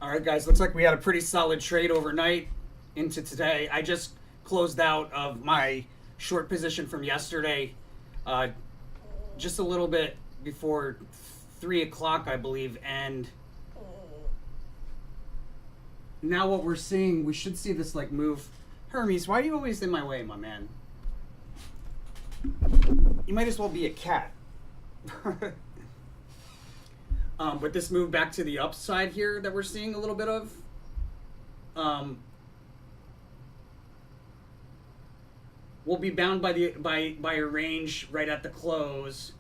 All right, guys. Looks like we had a pretty solid trade overnight into today. I just closed out of my short position from yesterday, uh, just a little bit before 3 o'clock, I believe. And now what we're seeing, we should see this like move. Hermes, why are you always in my way, my man? You might as well be a cat. But this move back to the upside here that we're seeing a little bit of. Um, we'll be bound by by a range right at the close.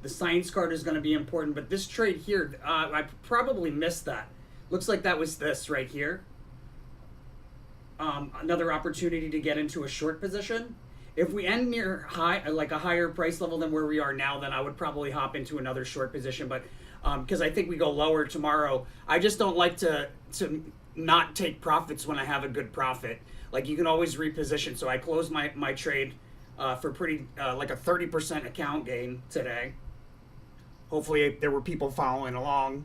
The science card is going to be important, but this trade here, I probably missed that. Looks like that was this right here. Another opportunity to get into a short position. If we end near high, like a higher price level than where we are now, then I would probably hop into another short position. But because I think we go lower tomorrow, I just don't like to not take profits when I have a good profit. Like you can always reposition. So I closed my trade for pretty like a 30% account gain today. Hopefully there were people following along.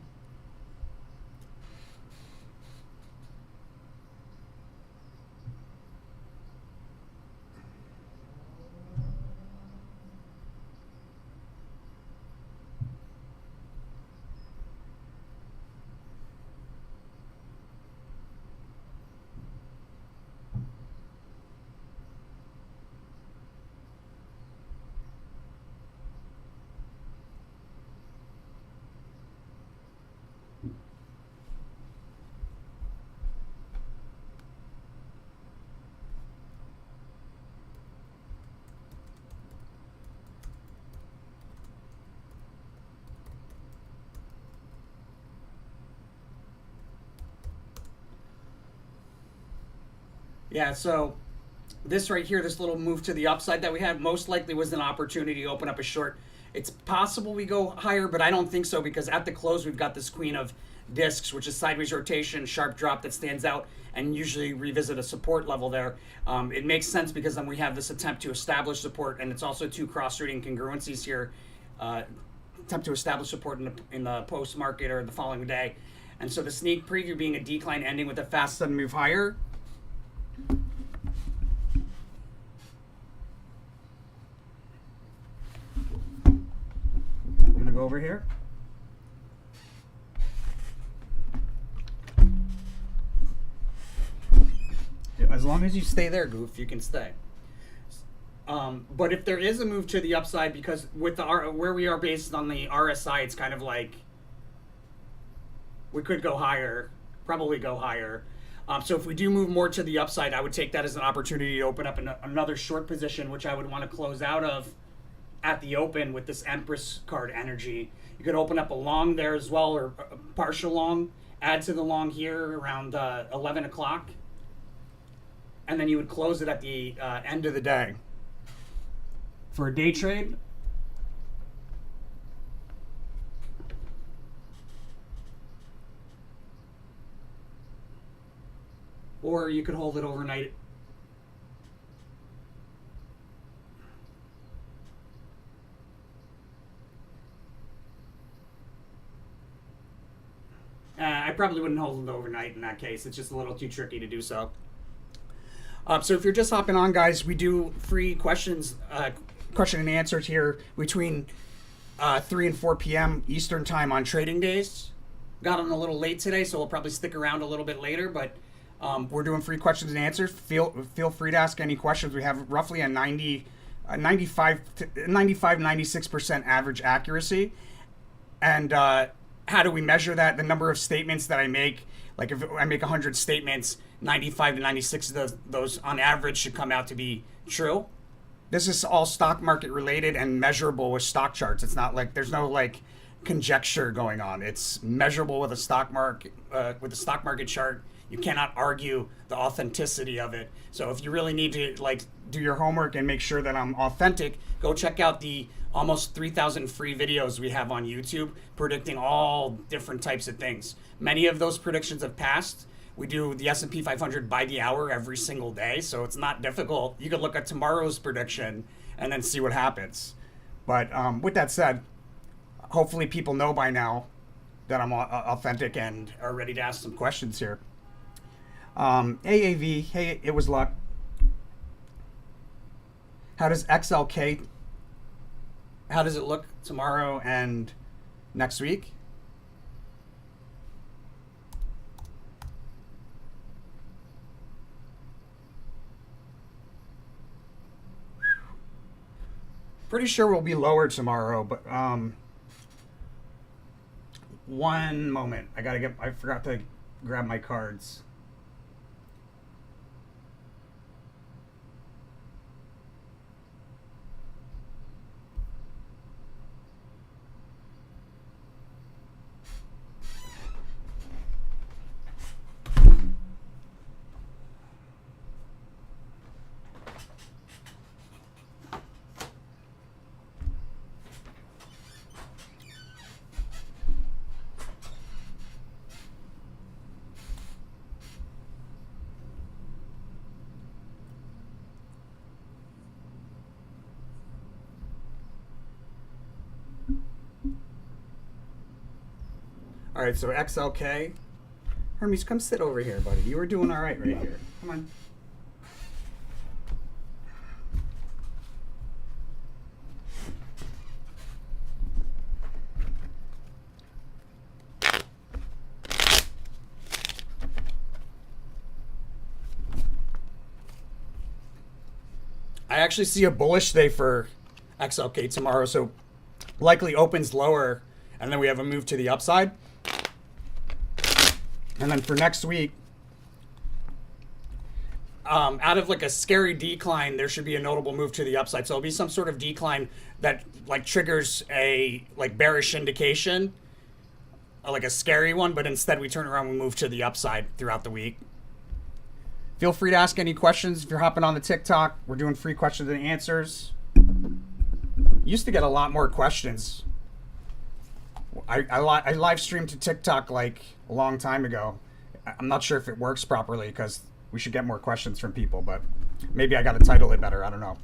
Yeah, so this right here, this little move to the upside that we had, most likely was an opportunity to open up a short. It's possible we go higher, but I don't think so because at the close we've got this queen of discs, which is sideways rotation, sharp drop that stands out, and usually revisit a support level there. It makes sense because then we have this attempt to establish support, and it's also two cross-reading congruencies here. Attempt to establish support in the post market or the following day. And so the sneak preview being a decline ending with a fast sudden move higher. I'm gonna go over here. As long as you stay there, Goof, you can stay. But if there is a move to the upside, because with the where we are based on the RSI, it's kind of like we could go higher, probably go higher. So if we do move more to the upside, I would take that as an opportunity to open up another short position, which I would want to close out of at the open with this Empress card energy. You could open up a long there as well, or a partial long, add to the long here around 11 o'clock, and then you would close it at the end of the day. For a day trade, or you could hold it overnight. I probably wouldn't hold it overnight in that case. It's just a little too tricky to do so. So if you're just hopping on, guys, we do free questions, question and answers here between 3 and 4 p.m. Eastern time on trading days. Got on a little late today, so we'll probably stick around a little bit later, but we're doing free questions and answers. Feel free to ask any questions. We have roughly a 95, 96% average accuracy. And how do we measure that? The number of statements that I make. Like if I make 100 statements, 95 to 96 of those on average should come out to be true. This is all stock market related and measurable with stock charts. It's not like there's no like conjecture going on. It's measurable with a stock market chart. You cannot argue the authenticity of it. So if you really need to like do your homework and make sure that I'm authentic, go check out the almost 3,000 free videos we have on YouTube predicting all different types of things. Many of those predictions have passed. We do the S&P 500 by the hour every single day, so it's not difficult. You could look at tomorrow's prediction and then see what happens. But with that said, hopefully people know by now that I'm authentic and are ready to ask some questions here. AAV, hey, it was luck. How does XLK, how does it look tomorrow and next week? Pretty sure we'll be lower tomorrow, but one moment. I forgot to grab my cards. All right, so XLK. Hermes, come sit over here, buddy. You were doing all right here. Come on. I actually see a bullish day for XLK tomorrow, so likely opens lower, and then we have a move to the upside. And then for next week, out of like a scary decline, there should be a notable move to the upside. So it'll be some sort of decline that like triggers a like bearish indication, like a scary one, but instead we turn around and move to the upside throughout the week. Feel free to ask any questions if you're hopping on the TikTok. We're doing free questions and answers. Used to get a lot more questions. I live streamed to TikTok like a long time ago. I'm not sure if it works properly because we should get more questions from people, but maybe I got to title it better. I don't know.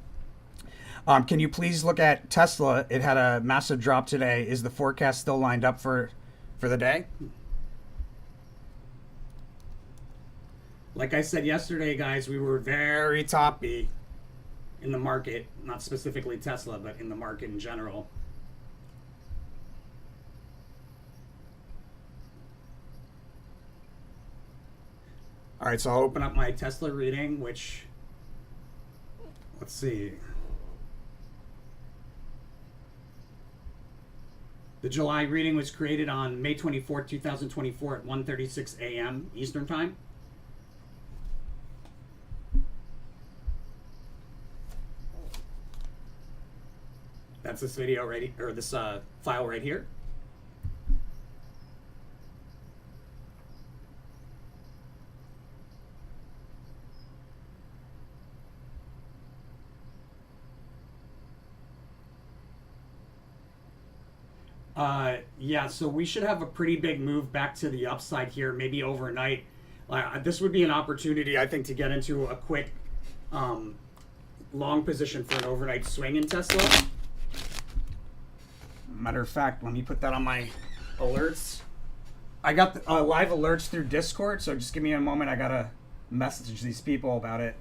Can you please look at Tesla? It had a massive drop today. Is the forecast still lined up for the day? Like I said yesterday, guys, we were very toppy in the market, not specifically Tesla, but in the market in general. All right, so I'll open up my Tesla reading, which, let's see. The July reading was created on May 24th, 2024 at 1:36 a.m. Eastern Time. That's this video right, or this file right here. Yeah, so we should have a pretty big move back to the upside here, maybe overnight. This would be an opportunity, I think, to get into a quick long position for an overnight swing in Tesla. Matter of fact, let me put that on my alerts. I got the, live alerts through Discord, so just give me a moment. I gotta message these people about it.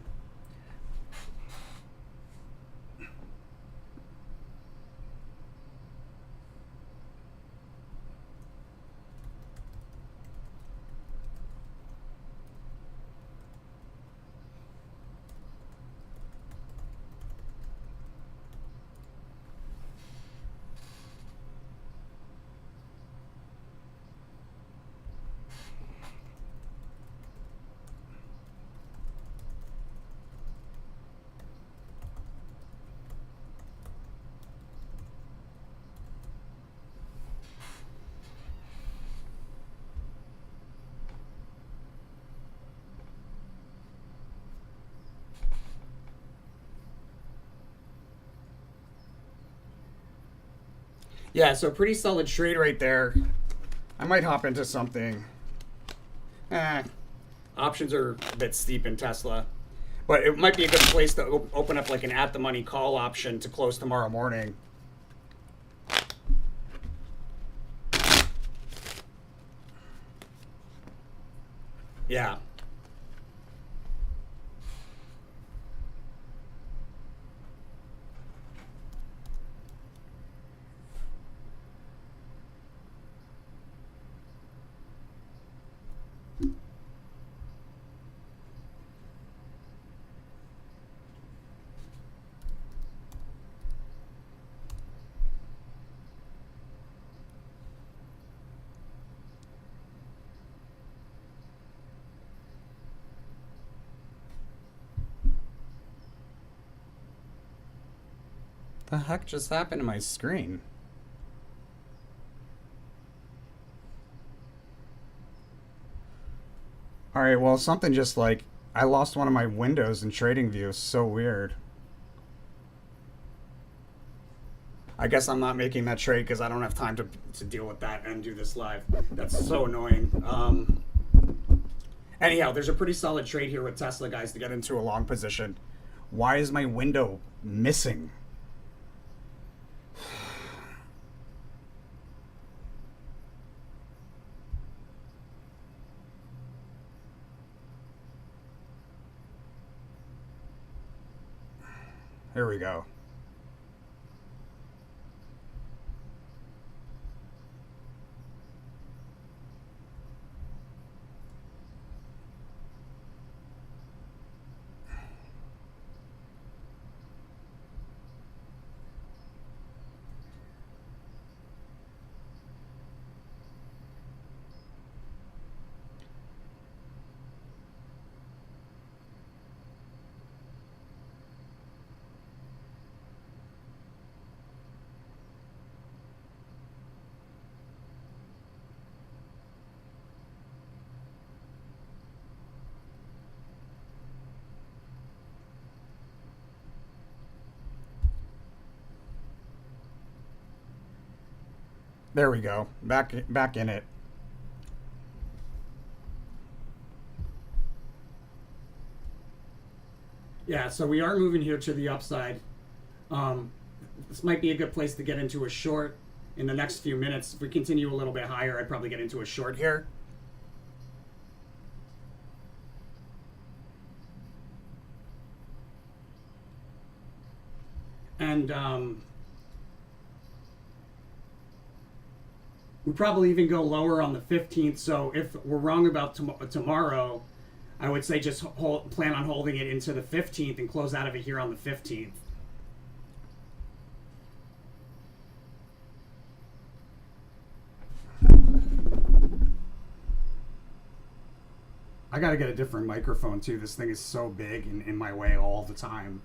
Yeah, so pretty solid trade right there. I might hop into something. Options are a bit steep in Tesla. But it might be a good place to open up like an at-the-money call option to close tomorrow morning. Yeah. The heck just happened to my screen? All right, well, something just like I lost one of my windows in TradingView. So weird. I guess I'm not making that trade because I don't have time to deal with that and do this live. That's so annoying. Anyhow, there's a pretty solid trade here with Tesla, guys, to get into a long position. Why is my window missing? Here we go. There we go. Back in it. Yeah, so we are moving here to the upside. Um, this might be a good place to get into a short in the next few minutes. If we continue a little bit higher, I'd probably get into a short here. And we probably even go lower on the 15th. So if we're wrong about tomorrow, I would say just plan on holding it into the 15th and close out of it here on the 15th. I gotta get a different microphone too. This thing is so big and in my way all the time.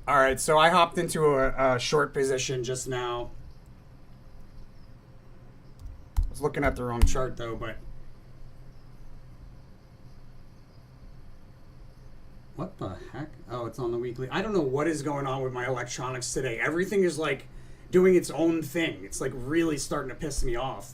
All right, so I hopped into a short position just now. I was looking at the wrong chart though, but what the heck? Oh, it's on the weekly. I don't know what is going on with my electronics today. Everything is like doing its own thing. It's like really starting to piss me off.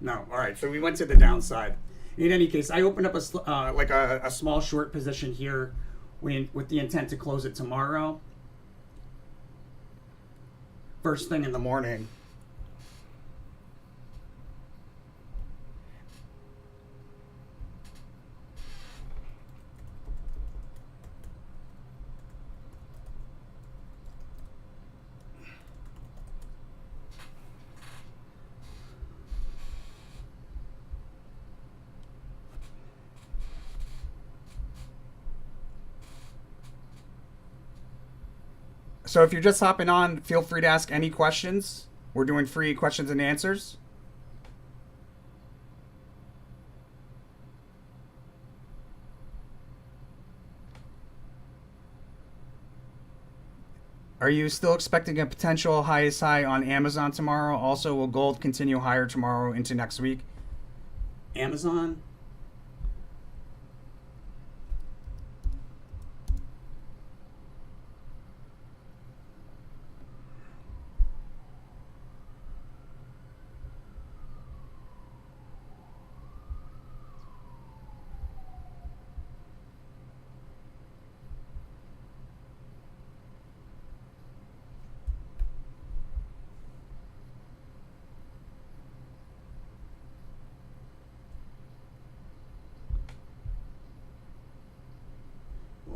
No. All right. So we went to the downside. In any case, I opened up a small short position here with the intent to close it tomorrow. First thing in the morning. So if you're just hopping on, feel free to ask any questions. We're doing free questions and answers. Are you still expecting a potential highest high on Amazon tomorrow? Also, will gold continue higher tomorrow into next week? Amazon?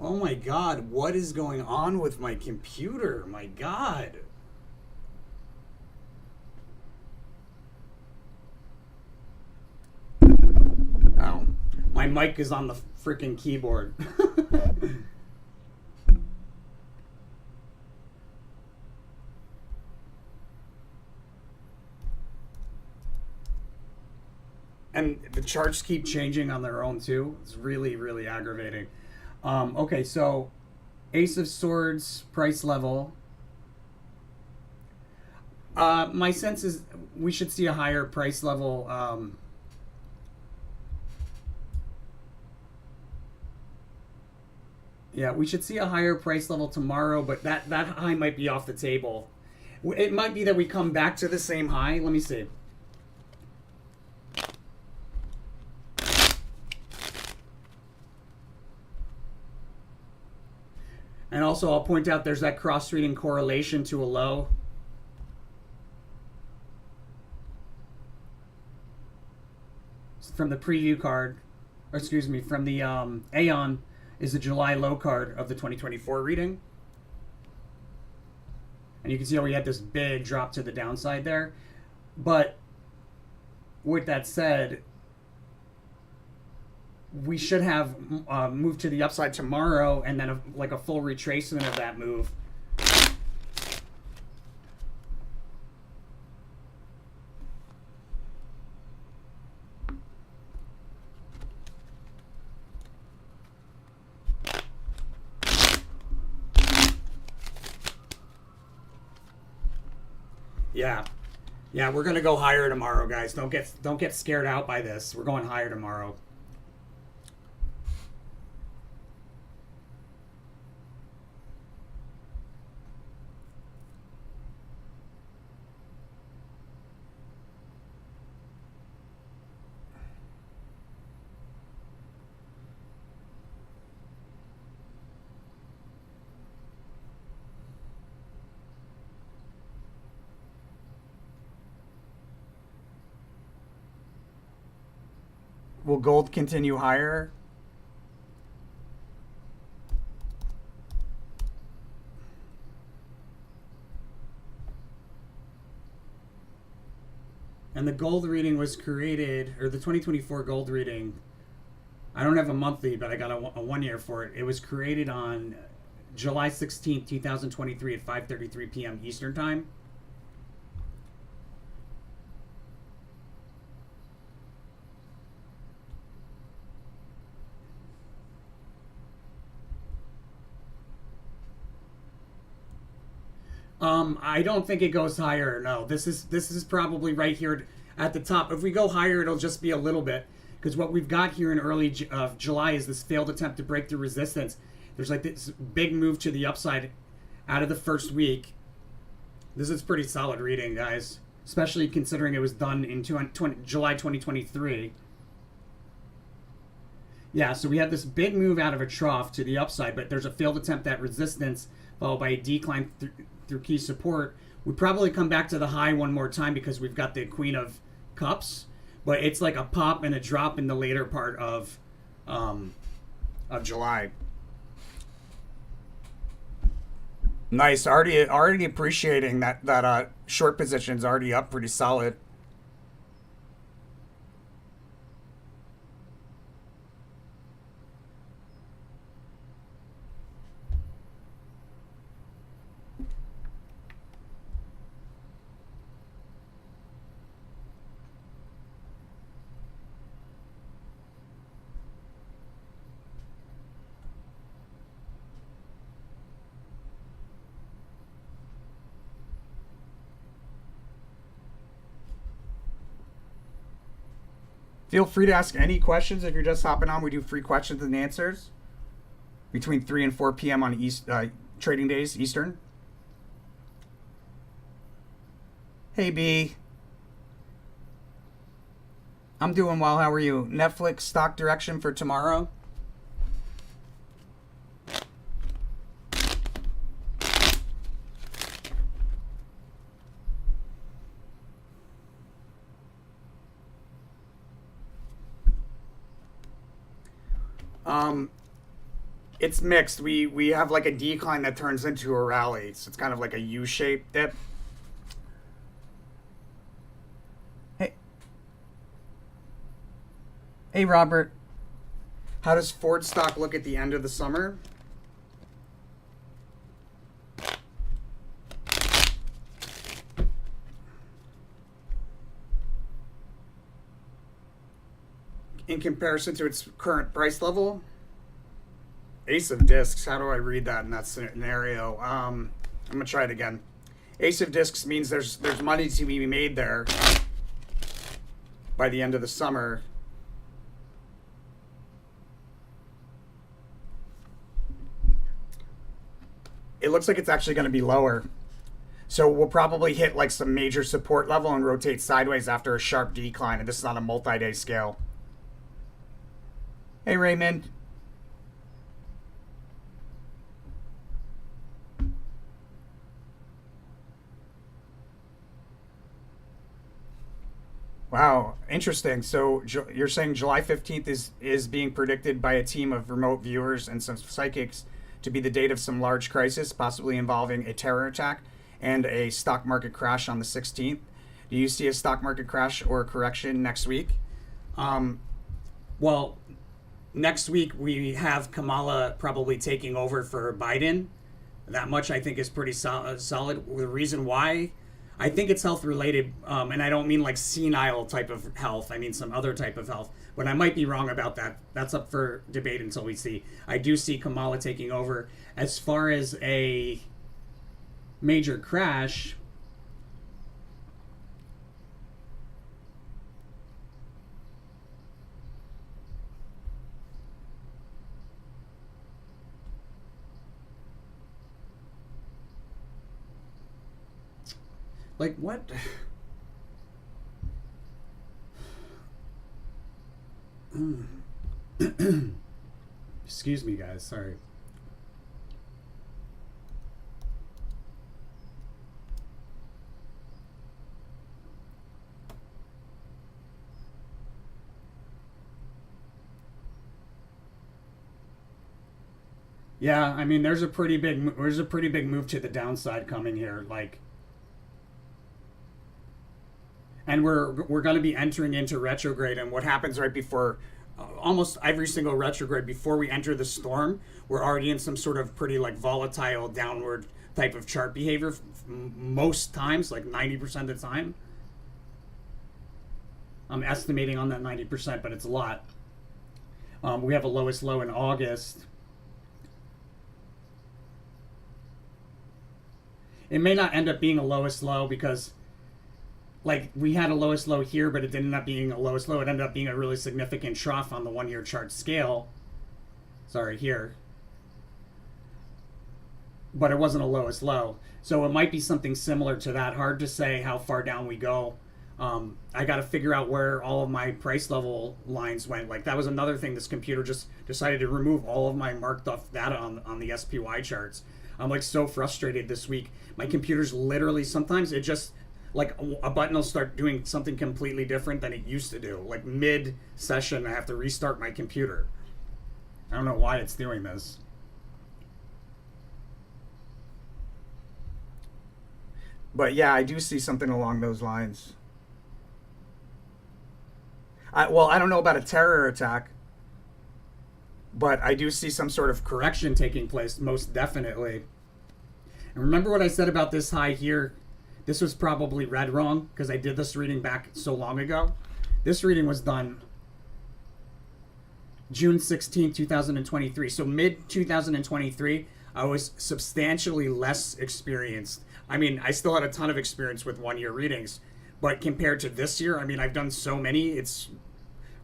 Oh my god, what is going on with my computer? My god. Oh, my mic is on the freaking keyboard. And the charts keep changing on their own too. It's really, really aggravating. Okay, so Ace of Swords price level. My sense is we should see a higher price level. Yeah, we should see a higher price level tomorrow, but that high might be off the table. It might be that we come back to the same high. Let me see. And also, I'll point out there's that cross-reading correlation to a low. From the preview card, or excuse me, from the Aeon is the July low card of the 2024 reading. And you can see how we had this big drop to the downside there. But with that said, we should have moved to the upside tomorrow, and then a full retracement of that move. Yeah. Yeah, we're gonna go higher tomorrow, guys. Don't get scared out by this. We're going higher tomorrow. Will gold continue higher? And the gold reading was created, or the 2024 gold reading, I don't have a monthly, but I got a 1 year for it. It was created on July 16th, 2023 at 5:33 p.m. Eastern Time. I don't think it goes higher. No, this is probably right here at the top. If we go higher, it'll just be a little bit, because what we've got here in early July is this failed attempt to break through resistance. There's like this big move to the upside out of the first week. This is pretty solid reading, guys, especially considering it was done in July 2023. Yeah, so we have this big move out of a trough to the upside, but there's a failed attempt at resistance followed by a decline through key support. We probably come back to the high one more time because we've got the Queen of Cups, but it's like a pop and a drop in the later part of July. Nice. Already appreciating that short position's already up pretty solid. Feel free to ask any questions if you're just hopping on. We do free questions and answers between 3 and 4 p.m. on trading days, Eastern. Hey, B. I'm doing well. How are you? Netflix stock direction for tomorrow? It's mixed. We have like a decline that turns into a rally. So it's kind of like a U-shaped dip. Hey, Robert. How does Ford stock look at the end of the summer? In comparison to its current price level? Ace of Discs. How do I read that in that scenario? I'm going to try it again. Ace of Discs means there's money to be made there by the end of the summer. It looks like it's actually going to be lower. So we'll probably hit like some major support level and rotate sideways after a sharp decline. And this is on a multi-day scale. Hey, Raymond. Wow, interesting. So you're saying July 15th is being predicted by a team of remote viewers and some psychics to be the date of some large crisis, possibly involving a terror attack and a stock market crash on the 16th. Do you see a stock market crash or a correction next week? Well, next week we have Kamala probably taking over for Biden. That much I think is pretty solid. The reason why, I think it's health related, and I don't mean like senile type of health. I mean some other type of health. But I might be wrong about that. That's up for debate until we see. I do see Kamala taking over. As far as a major crash, like what? Excuse me, guys. Sorry. Yeah, I mean, there's a pretty big move to the downside coming here. Like, and we're going to be entering into retrograde, and what happens right before almost every single retrograde before we enter the storm, we're already in some sort of pretty like volatile downward type of chart behavior most times, like 90% of the time. I'm estimating on that 90%, but it's a lot. We have a lowest low in August. It may not end up being a lowest low because like we had a lowest low here, but it didn't end up being a lowest low. It ended up being a really significant trough on the 1 year chart scale. Sorry, here. But it wasn't a lowest low. So it might be something similar to that. Hard to say how far down we go. I got to figure out where all of my price level lines went. Like that was another thing. This computer just decided to remove all of my marked off data on the SPY charts. I'm like so frustrated this week. My computer's literally, sometimes it just, like a button will start doing something completely different than it used to do. Like mid-session, I have to restart my computer. I don't know why it's doing this. But yeah, I do see something along those lines. I don't know about a terror attack, but I do see some sort of correction taking place, most definitely. And remember what I said about this high here? This was probably read wrong because I did this reading back so long ago. This reading was done June 16, 2023. So mid 2023, I was substantially less experienced. I mean, I still had a ton of experience with 1 year readings, but compared to this year, I mean, I've done so many, it's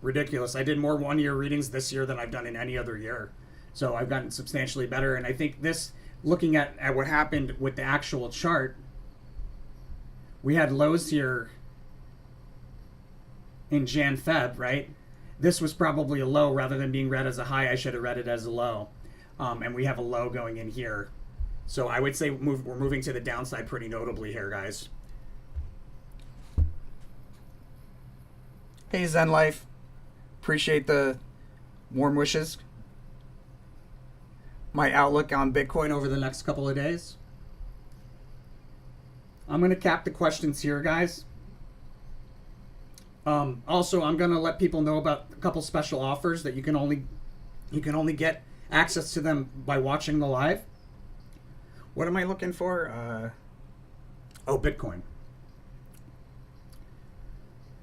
ridiculous. I did more 1-year readings this year than I've done in any other year. So I've gotten substantially better. And I think this, looking at what happened with the actual chart, we had lows here in Jan-Feb, right? This was probably a low rather than being read as a high. I should have read it as a low. And we have a low going in here. So I would say we're moving to the downside pretty notably here, guys. Hey, Zen Life. Appreciate the warm wishes. My outlook on Bitcoin over the next couple of days. I'm going to cap the questions here, guys. Also, I'm going to let people know about a couple special offers that you can only get access to them by watching the live. What am I looking for? Bitcoin.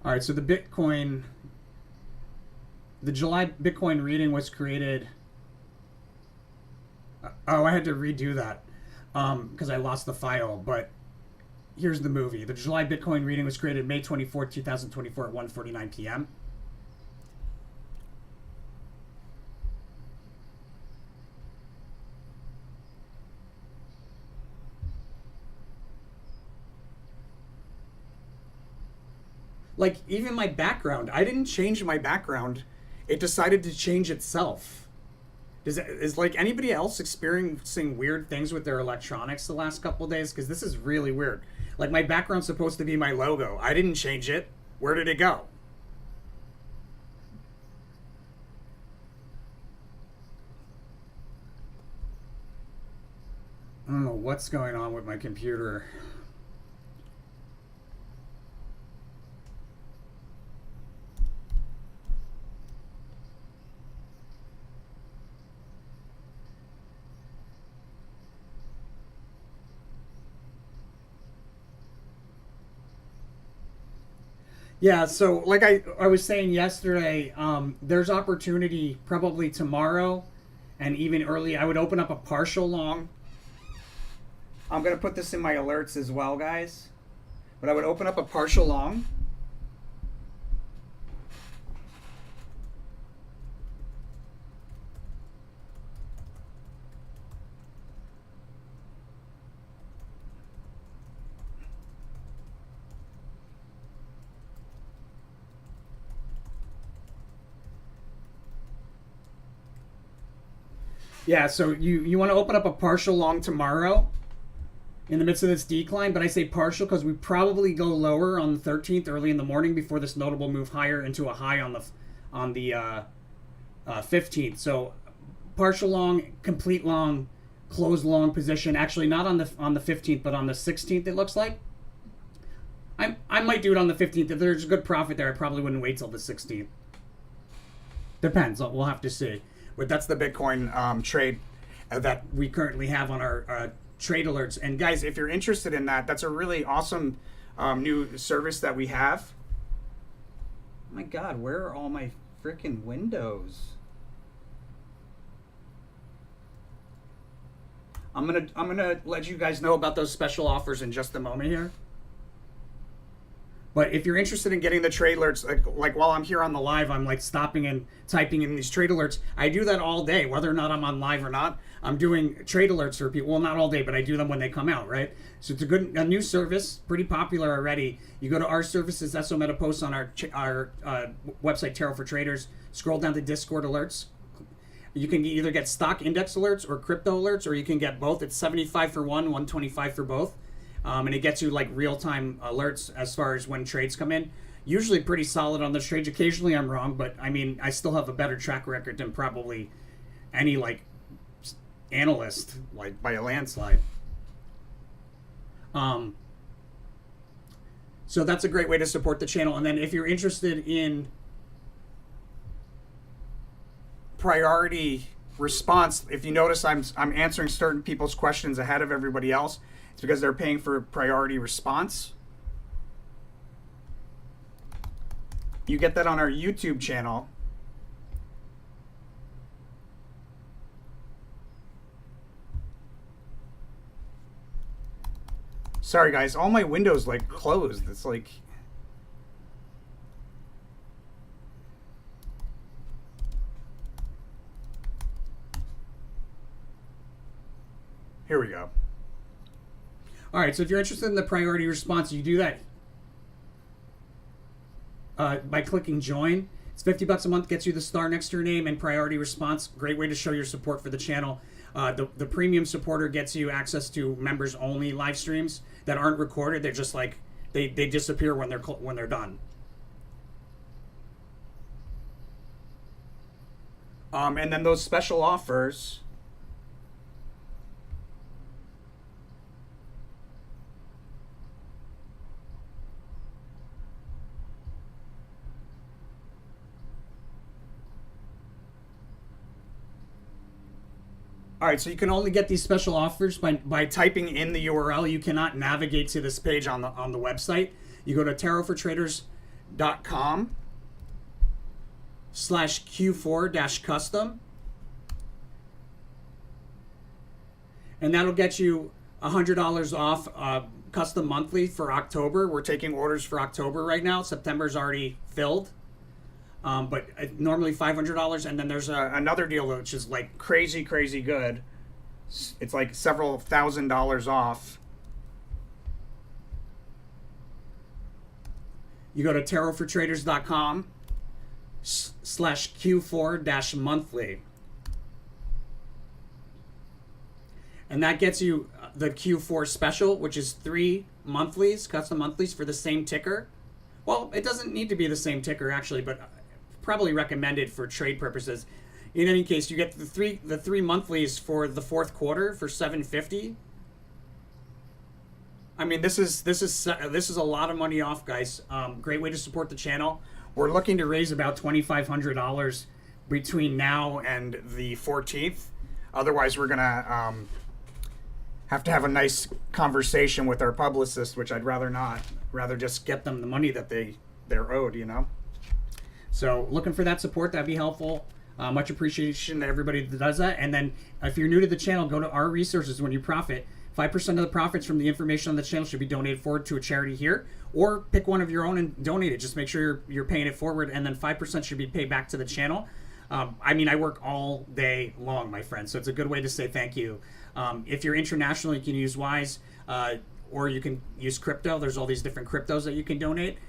All right, so the July Bitcoin reading was created. I had to redo that because I lost the file, but here's the movie. The July Bitcoin reading was created May 24th, 2024 at 1:49 p.m. Like, even my background, I didn't change my background. It decided to change itself. Is like anybody else experiencing weird things with their electronics the last couple of days? Because this is really weird. Like, my background's supposed to be my logo. I didn't change it. Where did it go? I don't know what's going on with my computer. Yeah, so like I was saying yesterday, there's opportunity probably tomorrow and even early. I would open up a partial long. I'm going to put this in my alerts as well, guys. But I would open up a partial long. Yeah, so you want to open up a partial long tomorrow in the midst of this decline, but I say partial because we probably go lower on the 13th early in the morning before this notable move higher into a high on the 15th. So partial long, complete long, closed long position. Actually, not on the 15th, but on the 16th. It looks like. I might do it on the 15th. If there's a good profit there, I probably wouldn't wait till the 16th. Depends. We'll have to see. But that's the Bitcoin trade that we currently have on our trade alerts. And guys, if you're interested in that, that's a really awesome new service that we have. Oh my God, where are all my freaking windows? I'm gonna let you guys know about those special offers in just a moment here. But if you're interested in getting the trade alerts, like while I'm here on the live, I'm like stopping and typing in these trade alerts. I do that all day, whether or not I'm on live or not. I'm doing trade alerts for people. Well, not all day, but I do them when they come out, right? So it's a new service, pretty popular already. You go to our services, SO Meta posts on our website, Tarot for Traders. Scroll down to Discord alerts. You can either get stock index alerts or crypto alerts, or you can get both. It's 75 for one, 125 for both. And it gets you like real-time alerts as far as when trades come in. Usually pretty solid on those trades. Occasionally I'm wrong, but I mean, I still have a better track record than probably any like analyst, like by a landslide. So that's a great way to support the channel. And then if you're interested in priority response, if you notice I'm answering certain people's questions ahead of everybody else, it's because they're paying for priority response. You get that on our YouTube channel. Sorry guys, all my windows like closed. It's like Here we go. All right, so if you're interested in the priority response, you do that by clicking join. It's $50 a month, gets you the star next to your name and priority response. Great way to show your support for the channel. The premium supporter gets you access to members only live streams that aren't recorded. They're just like they disappear when they're done. And then those special offers. All right, so you can only get these special offers by typing in the URL. You cannot navigate to this page on the website. You go to tarotfortraders.com/Q4-custom, and that'll get you $100 off custom monthly for October. We're taking orders for October right now. September's already filled. But normally $500, and then there's another deal which is like crazy good. It's like several $1,000s off. You go to tarotfortraders.com/Q4-monthly, and that gets you the Q4 special, which is 3 monthlies, custom monthlies for the same ticker. Well, it doesn't need to be the same ticker actually, but probably recommended for trade purposes. In any case, you get the three monthlies for the fourth quarter for $750. I mean, this is a lot of money off, guys. Great way to support the channel. We're looking to raise about $2,500 between now and the 14th. Otherwise, we're gonna have to have a nice conversation with our publicist, which I'd rather not. Rather just get them the money that they're owed, you know. So looking for that support, that'd be helpful. Much appreciation to everybody that does that. And then if you're new to the channel, go to our resources when you profit. 5% of the profits from the information on the channel should be donated forward to a charity here, or pick one of your own and donate it. Just make sure you're paying it forward, and then 5% should be paid back to the channel. I mean, I work all day long, my friend, so it's a good way to say thank you. If you're international, you can use Wise, or you can use crypto. There's all these different cryptos that you can donate.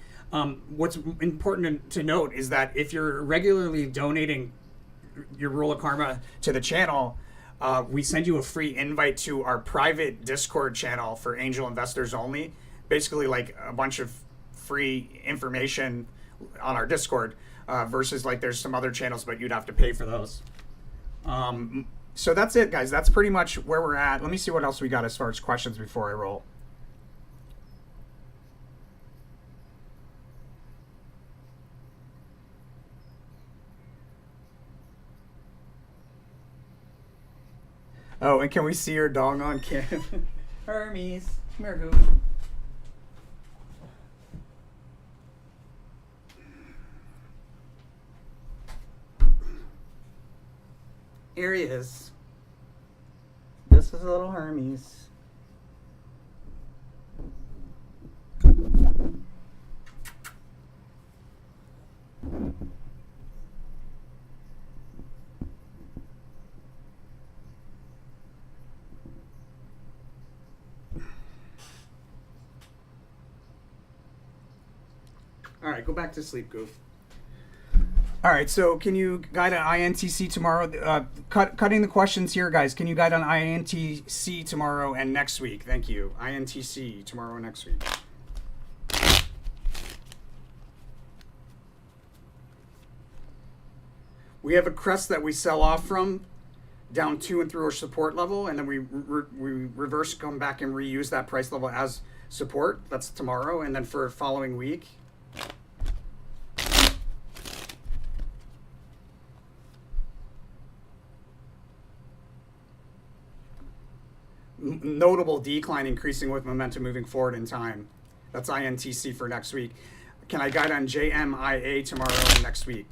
What's important to note is that if you're regularly donating your Rule of Karma to the channel, we send you a free invite to our private Discord channel for angel investors only. Basically like a bunch of free information on our Discord, versus like there's some other channels, but you'd have to pay for those. So that's it, guys. That's pretty much where we're at. Let me see what else we got as far as questions before I roll. Oh, and can we see your dog on cam? Hermes, come here, Goof. Here he is. This is little Hermes. All right, go back to sleep, Goof. All right, so can you guide on INTC tomorrow? Cutting the questions here, guys. Can you guide on INTC tomorrow and next week? Thank you. INTC tomorrow and next week. We have a crest that we sell off from down to and through our support level, and then we reverse come back and reuse that price level as support. That's tomorrow, and then for following week. Notable decline increasing with momentum moving forward in time. That's INTC for next week. Can I guide on JMIA tomorrow and next week?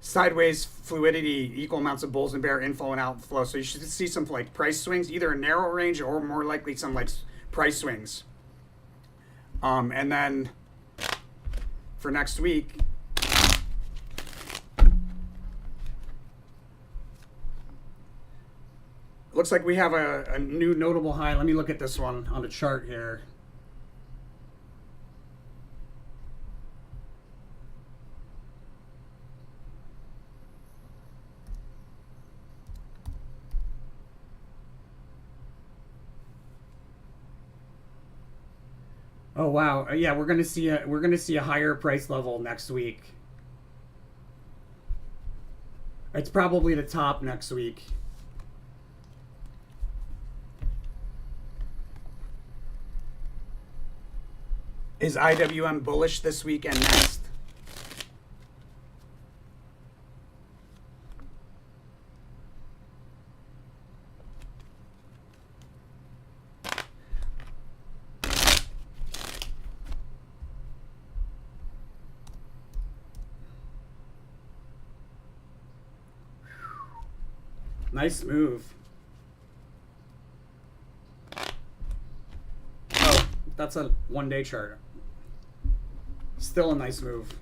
Sideways fluidity, equal amounts of bulls and bear inflow and outflow. So you should see some like price swings, either a narrow range or more likely some like price swings. And then for next week. Looks like we have a new notable high. Let me look at this one on the chart here. Oh wow, yeah, we're gonna see a higher price level next week. It's probably the top next week. Is IWM bullish this week and next? Nice move. Oh, that's a one-day chart. Still a nice move.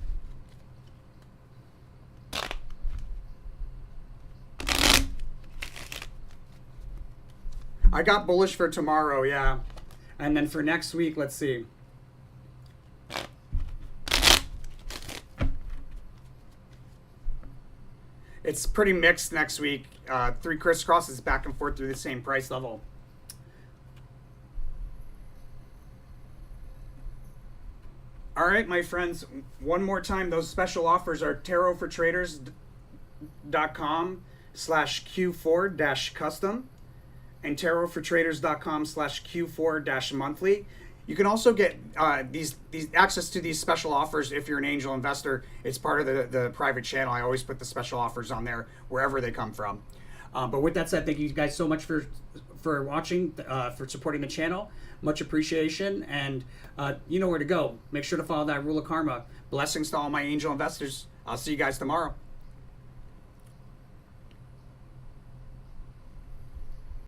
I got bullish for tomorrow, yeah. And then for next week, let's see. It's pretty mixed next week. Three crisscrosses back and forth through the same price level. All right, my friends, one more time, those special offers are tarotfortraders.com/Q4-custom and tarotfortraders.com/Q4-monthly. You can also get these access to these special offers if you're an angel investor. It's part of the private channel. I always put the special offers on there wherever they come from. But with that said, thank you guys so much for watching, for supporting the channel. Much appreciation, and you know where to go. Make sure to follow that rule of karma. Blessings to all my angel investors. I'll see you guys tomorrow.